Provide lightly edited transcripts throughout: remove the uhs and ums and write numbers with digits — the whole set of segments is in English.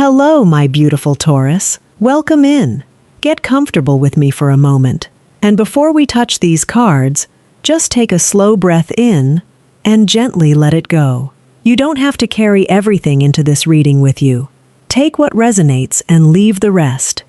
Hello, my beautiful Taurus. Welcome in. Get comfortable with me for a moment. And before we touch these cards, just take a slow breath in and gently let it go. You don't have to carry everything into this reading with you. Take what resonates and leave the rest.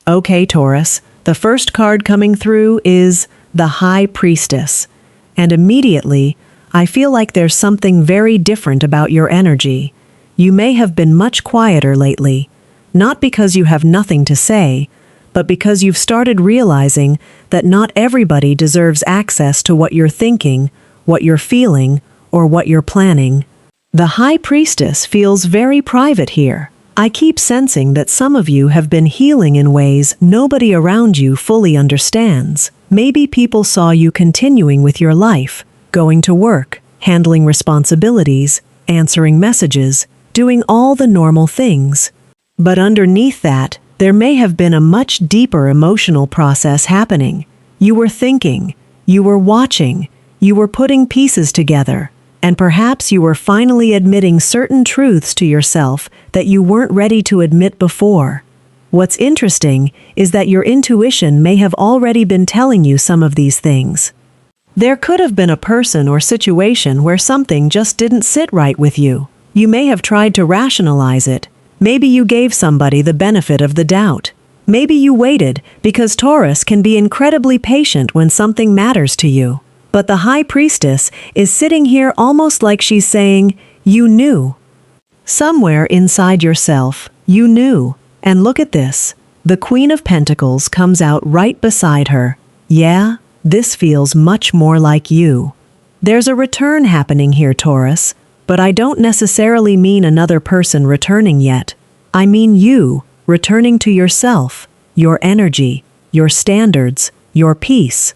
Okay, Taurus, the first card coming through is the High Priestess. And immediately, I feel like there's something very different about your energy. You may have been much quieter lately, not because you have nothing to say, but because you've started realizing that not everybody deserves access to what you're thinking, what you're feeling, or what you're planning. The High Priestess feels very private here. I keep sensing that some of you have been healing in ways nobody around you fully understands. Maybe people saw you continuing with your life, going to work, handling responsibilities, answering messages, doing all the normal things. But underneath that, there may have been a much deeper emotional process happening. You were thinking, you were watching, you were putting pieces together, and perhaps you were finally admitting certain truths to yourself that you weren't ready to admit before. What's interesting is that your intuition may have already been telling you some of these things. There could have been a person or situation where something just didn't sit right with you. You may have tried to rationalize it. Maybe you gave somebody the benefit of the doubt. Maybe you waited, because Taurus can be incredibly patient when something matters to you. But the High Priestess is sitting here almost like she's saying, you knew. Somewhere inside yourself, you knew. And look at this. The Queen of Pentacles comes out right beside her. Yeah, this feels much more like you. There's a return happening here, Taurus. But I don't necessarily mean another person returning yet. I mean you, returning to yourself, your energy, your standards, your peace,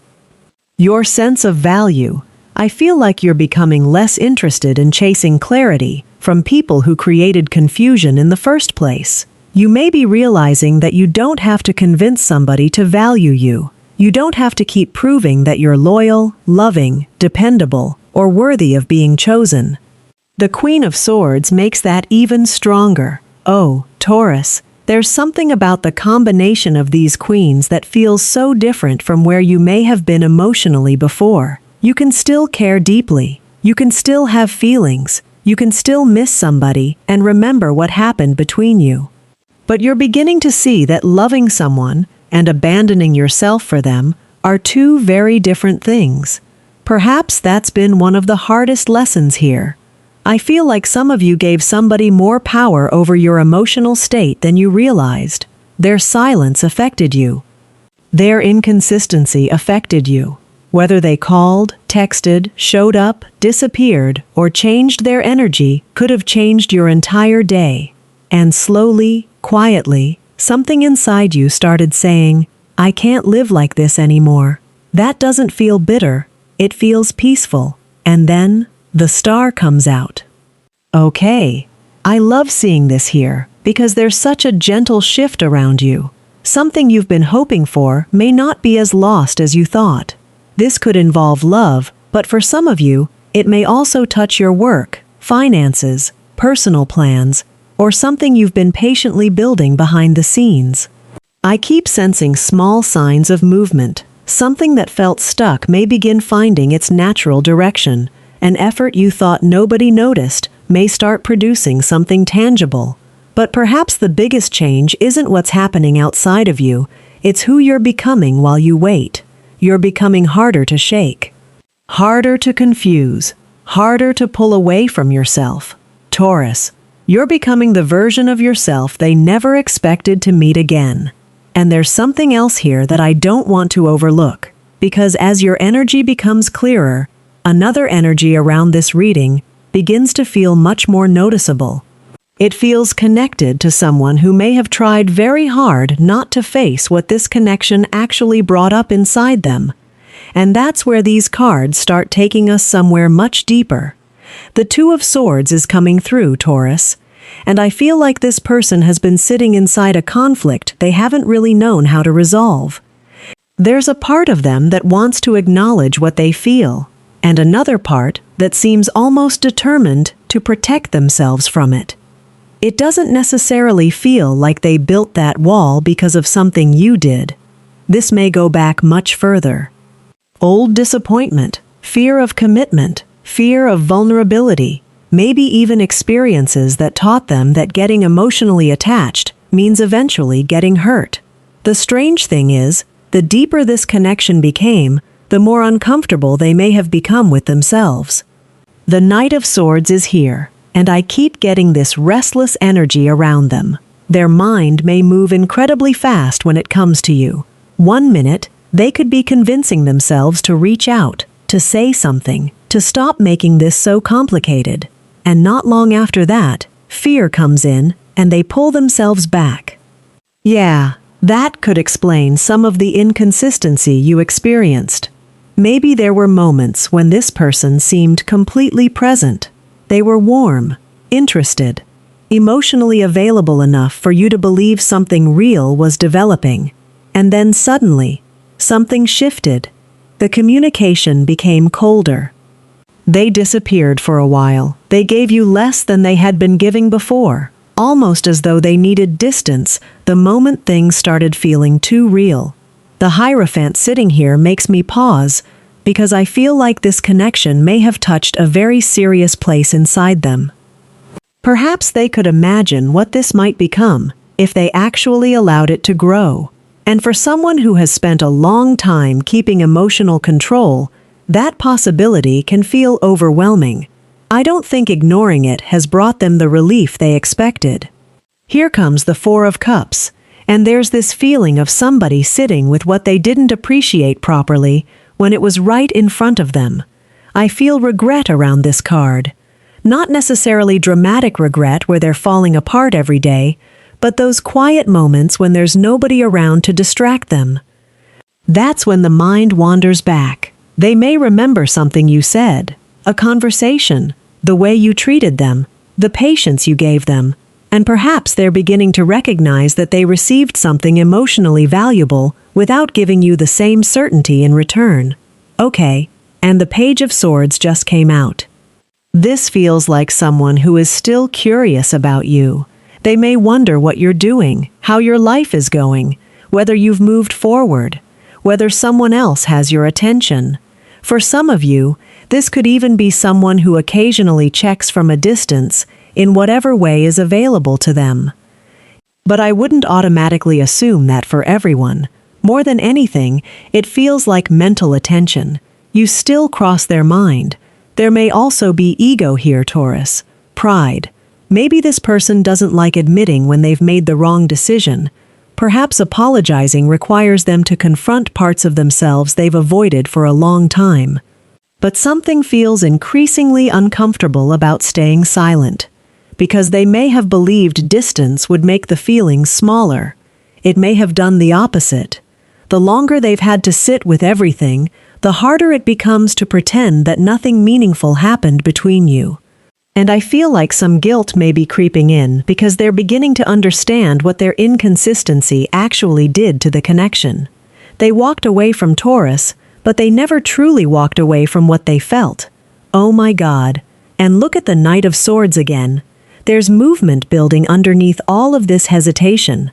your sense of value. I feel like you're becoming less interested in chasing clarity from people who created confusion in the first place. You may be realizing that you don't have to convince somebody to value you. You don't have to keep proving that you're loyal, loving, dependable, or worthy of being chosen. The Queen of Swords makes that even stronger. Oh, Taurus, there's something about the combination of these queens that feels so different from where you may have been emotionally before. You can still care deeply. You can still have feelings. You can still miss somebody and remember what happened between you. But you're beginning to see that loving someone and abandoning yourself for them are two very different things. Perhaps that's been one of the hardest lessons here. I feel like some of you gave somebody more power over your emotional state than you realized. Their silence affected you. Their inconsistency affected you. Whether they called, texted, showed up, disappeared, or changed their energy could have changed your entire day. And slowly, quietly, something inside you started saying, I can't live like this anymore. That doesn't feel bitter. It feels peaceful. And then the star comes out. Okay, I love seeing this here because there's such a gentle shift around you. Something you've been hoping for may not be as lost as you thought. This could involve love, but for some of you, it may also touch your work, finances, personal plans, or something you've been patiently building behind the scenes. I keep sensing small signs of movement. Something that felt stuck may begin finding its natural direction. An effort you thought nobody noticed may start producing something tangible. But perhaps the biggest change isn't what's happening outside of you, it's who you're becoming while you wait. You're becoming harder to shake, harder to confuse, harder to pull away from yourself. Taurus, you're becoming the version of yourself they never expected to meet again. And there's something else here that I don't want to overlook, because as your energy becomes clearer, another energy around this reading begins to feel much more noticeable. It feels connected to someone who may have tried very hard not to face what this connection actually brought up inside them. And that's where these cards start taking us somewhere much deeper. The Two of Swords is coming through, Taurus, and I feel like this person has been sitting inside a conflict they haven't really known how to resolve. There's a part of them that wants to acknowledge what they feel, and another part that seems almost determined to protect themselves from it. It doesn't necessarily feel like they built that wall because of something you did. This may go back much further. Old disappointment, fear of commitment, fear of vulnerability, maybe even experiences that taught them that getting emotionally attached means eventually getting hurt. The strange thing is, the deeper this connection became, the more uncomfortable they may have become with themselves. The Knight of Swords is here, and I keep getting this restless energy around them. Their mind may move incredibly fast when it comes to you. 1 minute, they could be convincing themselves to reach out, to say something, to stop making this so complicated. And not long after that, fear comes in, and they pull themselves back. Yeah, that could explain some of the inconsistency you experienced. Maybe there were moments when this person seemed completely present. They were warm, interested, emotionally available enough for you to believe something real was developing. And then suddenly, something shifted. The communication became colder. They disappeared for a while. They gave you less than they had been giving before, almost as though they needed distance the moment things started feeling too real. The Hierophant sitting here makes me pause, because I feel like this connection may have touched a very serious place inside them. Perhaps they could imagine what this might become if they actually allowed it to grow. And for someone who has spent a long time keeping emotional control, that possibility can feel overwhelming. I don't think ignoring it has brought them the relief they expected. Here comes the Four of Cups, and there's this feeling of somebody sitting with what they didn't appreciate properly when it was right in front of them. I feel regret around this card. Not necessarily dramatic regret where they're falling apart every day, but those quiet moments when there's nobody around to distract them. That's when the mind wanders back. They may remember something you said, a conversation, the way you treated them, the patience you gave them, and perhaps they're beginning to recognize that they received something emotionally valuable without giving you the same certainty in return. Okay, and the Page of Swords just came out. This feels like someone who is still curious about you. They may wonder what you're doing, how your life is going, whether you've moved forward, whether someone else has your attention. For some of you, this could even be someone who occasionally checks from a distance in whatever way is available to them. But I wouldn't automatically assume that for everyone. More than anything, it feels like mental attention. You still cross their mind. There may also be ego here, Taurus. Pride. Maybe this person doesn't like admitting when they've made the wrong decision. Perhaps apologizing requires them to confront parts of themselves they've avoided for a long time. But something feels increasingly uncomfortable about staying silent, because they may have believed distance would make the feelings smaller. It may have done the opposite. The longer they've had to sit with everything, the harder it becomes to pretend that nothing meaningful happened between you. And I feel like some guilt may be creeping in because they're beginning to understand what their inconsistency actually did to the connection. They walked away from Taurus, but they never truly walked away from what they felt. Oh my God. And look at the Knight of Swords again. There's movement building underneath all of this hesitation.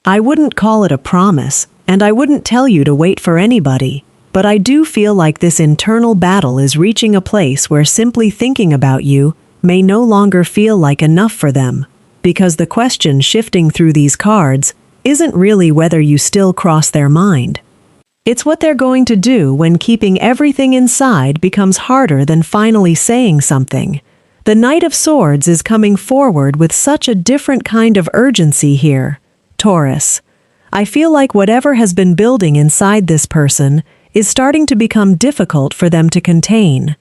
I wouldn't call it a promise, and I wouldn't tell you to wait for anybody, but I do feel like this internal battle is reaching a place where simply thinking about you may no longer feel like enough for them, because the question shifting through these cards isn't really whether you still cross their mind. It's what they're going to do when keeping everything inside becomes harder than finally saying something. The Knight of Swords is coming forward with such a different kind of urgency here, Taurus. I feel like whatever has been building inside this person is starting to become difficult for them to contain.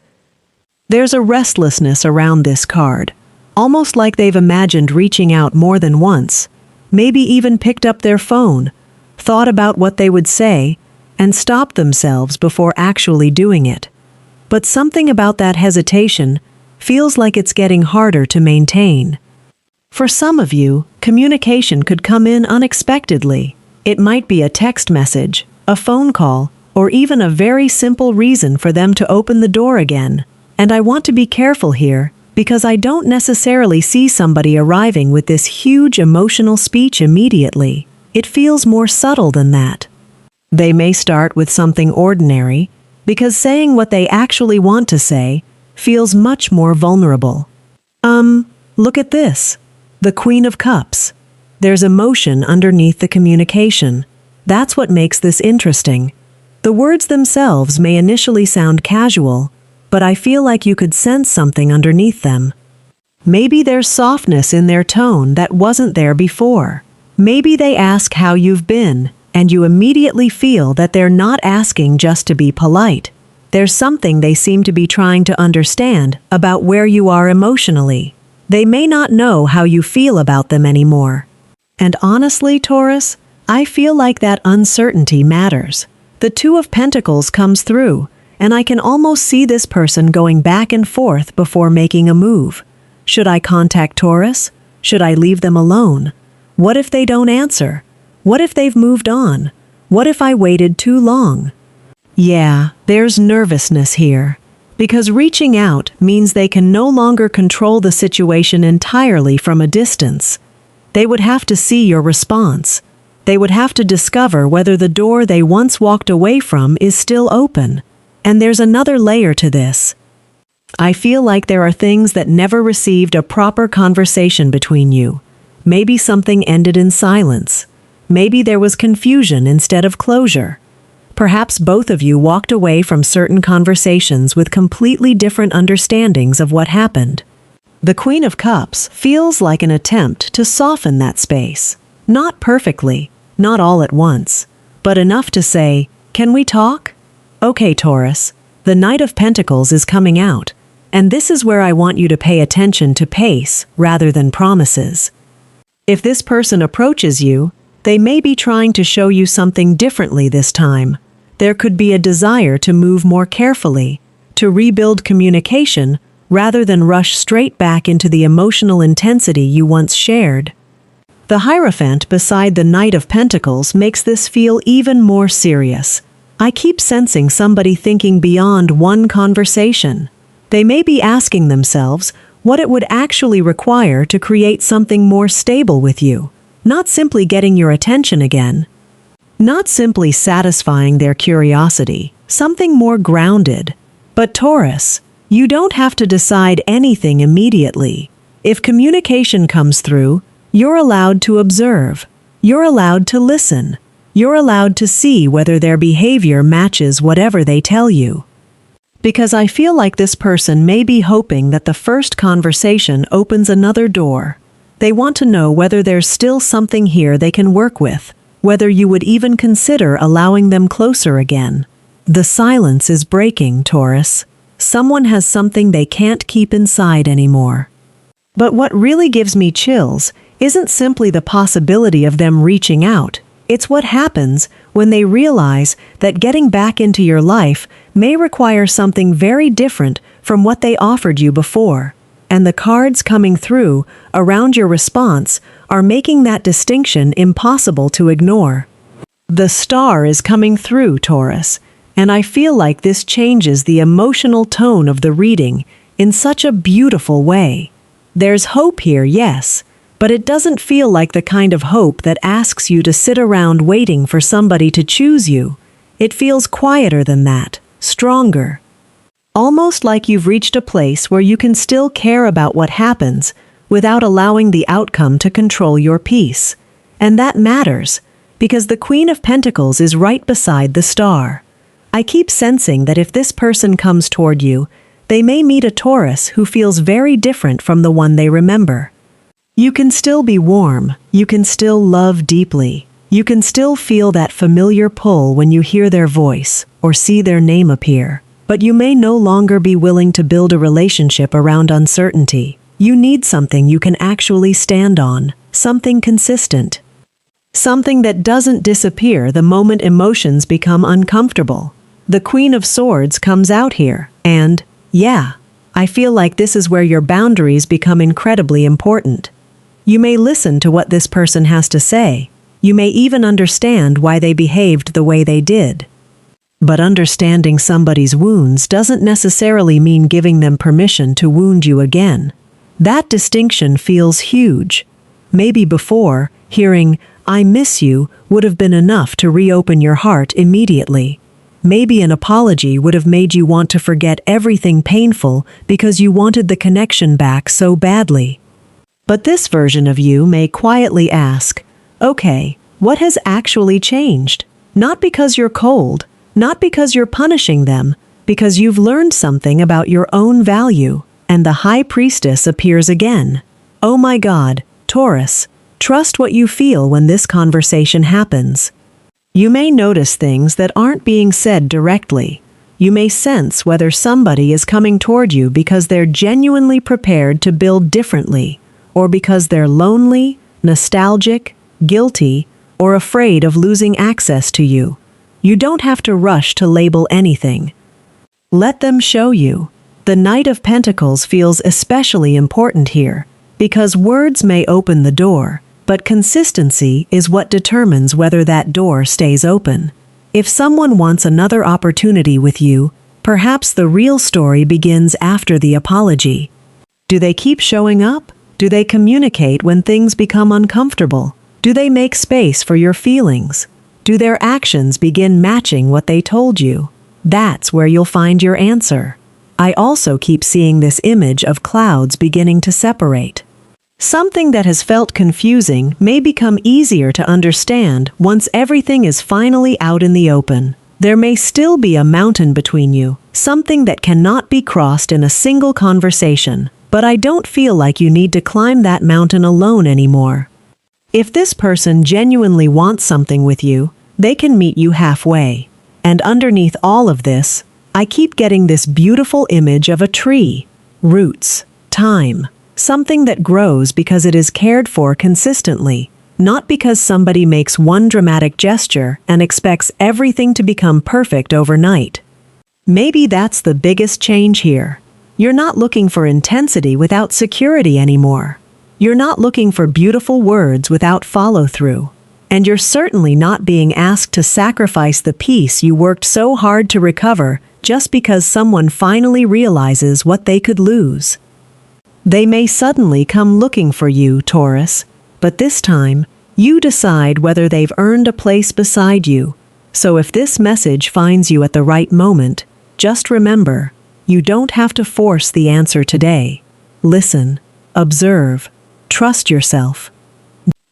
There's a restlessness around this card, almost like they've imagined reaching out more than once, maybe even picked up their phone, thought about what they would say, and stopped themselves before actually doing it. But something about that hesitation feels like it's getting harder to maintain. For some of you, communication could come in unexpectedly. It might be a text message, a phone call, or even a very simple reason for them to open the door again. And I want to be careful here, because I don't necessarily see somebody arriving with this huge emotional speech immediately. It feels more subtle than that. They may start with something ordinary, because saying what they actually want to say feels much more vulnerable. Look at this. The Queen of Cups. There's emotion underneath the communication. That's what makes this interesting. The words themselves may initially sound casual, but I feel like you could sense something underneath them. Maybe there's softness in their tone that wasn't there before. Maybe they ask how you've been, and you immediately feel that they're not asking just to be polite. There's something they seem to be trying to understand about where you are emotionally. They may not know how you feel about them anymore. And honestly, Taurus, I feel like that uncertainty matters. The Two of Pentacles comes through, and I can almost see this person going back and forth before making a move. Should I contact Taurus? Should I leave them alone? What if they don't answer? What if they've moved on? What if I waited too long? Yeah, there's nervousness here. Because reaching out means they can no longer control the situation entirely from a distance. They would have to see your response. They would have to discover whether the door they once walked away from is still open. And there's another layer to this. I feel like there are things that never received a proper conversation between you. Maybe something ended in silence. Maybe there was confusion instead of closure. Perhaps both of you walked away from certain conversations with completely different understandings of what happened. The Queen of Cups feels like an attempt to soften that space. Not perfectly, not all at once, but enough to say, "Can we talk?" Okay, Taurus, the Knight of Pentacles is coming out, and this is where I want you to pay attention to pace rather than promises. If this person approaches you, they may be trying to show you something differently this time. There could be a desire to move more carefully, to rebuild communication rather than rush straight back into the emotional intensity you once shared. The Hierophant beside the Knight of Pentacles makes this feel even more serious. I keep sensing somebody thinking beyond one conversation. They may be asking themselves what it would actually require to create something more stable with you, not simply getting your attention again. Not simply satisfying their curiosity, something more grounded. But Taurus, you don't have to decide anything immediately. If communication comes through, you're allowed to observe. You're allowed to listen. You're allowed to see whether their behavior matches whatever they tell you. Because I feel like this person may be hoping that the first conversation opens another door. They want to know whether there's still something here they can work with, whether you would even consider allowing them closer again. The silence is breaking, Taurus. Someone has something they can't keep inside anymore. But what really gives me chills isn't simply the possibility of them reaching out. It's what happens when they realize that getting back into your life may require something very different from what they offered you before. And the cards coming through around your response are making that distinction impossible to ignore. The Star is coming through, Taurus, and I feel like this changes the emotional tone of the reading in such a beautiful way. There's hope here, yes, but it doesn't feel like the kind of hope that asks you to sit around waiting for somebody to choose you. It feels quieter than that, stronger. Almost like you've reached a place where you can still care about what happens without allowing the outcome to control your peace. And that matters, because the Queen of Pentacles is right beside the Star. I keep sensing that if this person comes toward you, they may meet a Taurus who feels very different from the one they remember. You can still be warm, you can still love deeply, you can still feel that familiar pull when you hear their voice or see their name appear. But you may no longer be willing to build a relationship around uncertainty. You need something you can actually stand on, something consistent. Something that doesn't disappear the moment emotions become uncomfortable. The Queen of Swords comes out here, and, yeah, I feel like this is where your boundaries become incredibly important. You may listen to what this person has to say. You may even understand why they behaved the way they did. But understanding somebody's wounds doesn't necessarily mean giving them permission to wound you again. That distinction feels huge. Maybe before, hearing, "I miss you," would have been enough to reopen your heart immediately. Maybe an apology would have made you want to forget everything painful because you wanted the connection back so badly. But this version of you may quietly ask, "Okay, what has actually changed?" Not because you're cold, not because you're punishing them, because you've learned something about your own value. And the High Priestess appears again. Oh my God, Taurus, trust what you feel when this conversation happens. You may notice things that aren't being said directly. You may sense whether somebody is coming toward you because they're genuinely prepared to build differently, or because they're lonely, nostalgic, guilty, or afraid of losing access to you. You don't have to rush to label anything. Let them show you. The Knight of Pentacles feels especially important here, because words may open the door, but consistency is what determines whether that door stays open. If someone wants another opportunity with you, perhaps the real story begins after the apology. Do they keep showing up? Do they communicate when things become uncomfortable? Do they make space for your feelings? Do their actions begin matching what they told you? That's where you'll find your answer. I also keep seeing this image of clouds beginning to separate. Something that has felt confusing may become easier to understand once everything is finally out in the open. There may still be a mountain between you, something that cannot be crossed in a single conversation, but I don't feel like you need to climb that mountain alone anymore. If this person genuinely wants something with you, they can meet you halfway. And underneath all of this, I keep getting this beautiful image of a tree, roots, time, something that grows because it is cared for consistently, not because somebody makes one dramatic gesture and expects everything to become perfect overnight. Maybe that's the biggest change here. You're not looking for intensity without security anymore. You're not looking for beautiful words without follow-through. And you're certainly not being asked to sacrifice the peace you worked so hard to recover just because someone finally realizes what they could lose. They may suddenly come looking for you, Taurus, but this time, you decide whether they've earned a place beside you. So if this message finds you at the right moment, just remember, you don't have to force the answer today. Listen, observe, trust yourself.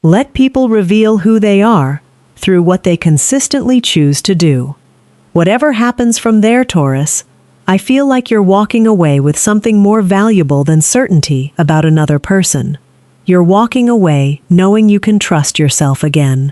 Let people reveal who they are through what they consistently choose to do. Whatever happens from there, Taurus, I feel like you're walking away with something more valuable than certainty about another person. You're walking away knowing you can trust yourself again.